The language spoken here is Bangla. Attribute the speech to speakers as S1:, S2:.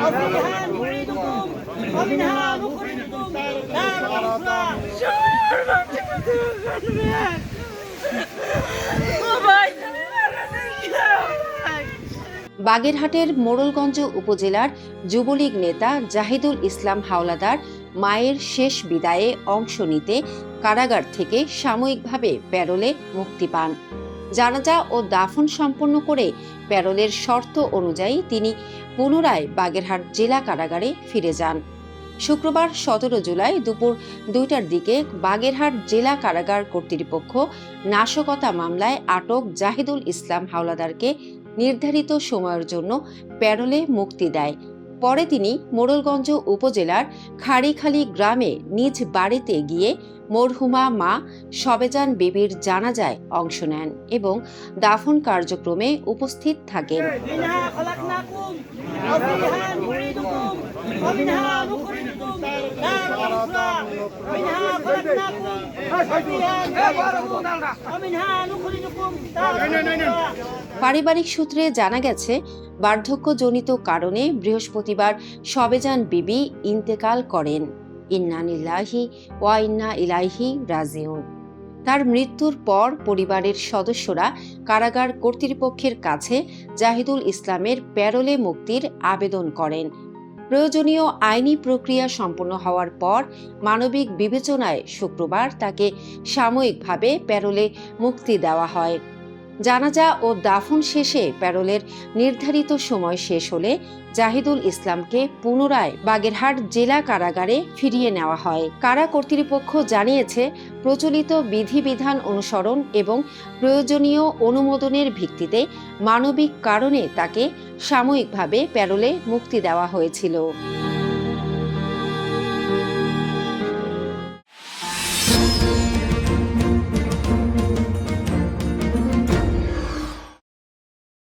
S1: وفيها نعيدكم ومنها نخرجكم تارة أخرى.
S2: বাগেরহাটের মোড়লগঞ্জ উপজেলার যুবলীগ নেতা জাহিদুল ইসলাম হাওলাদার মায়ের শেষ বিদায়ে অংশ নিতে কারাগার থেকে সাময়িকভাবে প্যারোলে মুক্তি পান। জানাজা ও দাফন সম্পন্ন করে প্যারোলের শর্ত অনুযায়ী তিনি পুনরায় বাগেরহাট জেলা কারাগারে ফিরে যান। শুক্রবার 17 জুলাই দুপুর 2টার দিকে বাগেরহাট জেলা কারাগার কর্তৃপক্ষ নাশকতা মামলায় আটক জাহিদুল ইসলাম হাওলাদারকে নির্ধারিত সময়ের জন্য প্যারোলে মুক্তি দেয়। পরে তিনি মোড়লগঞ্জ উপজেলার খাড়িখালি গ্রামে নিজ বাড়িতে গিয়ে মরহুমা মা সবেজান বিবির জানাজায় অংশ নেন এবং দাফন কার্যক্রমে উপস্থিত থাকেন।
S1: منها خلقناكم وفيها نعيدكم ومنها نخرجكم تارة أخرى. منها خلقناكم وفيها نعيدكم ومنها نخرجكم تارة أخرى.
S2: পারিবারিক সূত্রে জানা গেছে, বার্ধক্যজনিত কারণে বৃহস্পতিবার সবেজান বিবি ইন্তেকাল করেন। ইন্না লিল্লাহি ওয়া ইন্না ইলাইহি রাজিউন। তার মৃত্যুর পর পরিবারের সদস্যরা কারাগার কর্তৃপক্ষের কাছে জাহিদুল ইসলামের প্যারোলে মুক্তির আবেদন করেন। প্রয়োজনীয় আইনি প্রক্রিয়া সম্পন্ন হওয়ার পর মানবিক বিবেচনায় শুক্রবার তাকে সাময়িকভাবে প্যারোলে মুক্তি দেওয়া হয়। জানাজা ও দাফন শেষে প্যারোলের নির্ধারিত সময় শেষ হলে জাহিদুল ইসলামকে পুনরায় বাগেরহাট জেলা কারাগারে ফিরিয়ে নেওয়া হয়। কারা কর্তৃপক্ষ জানিয়েছে, প্রচলিত বিধিবিধান অনুসরণ এবং প্রয়োজনীয় অনুমোদনের ভিত্তিতে মানবিক কারণে তাকে সাময়িকভাবে প্যারোলে মুক্তি দেওয়া হয়েছিল।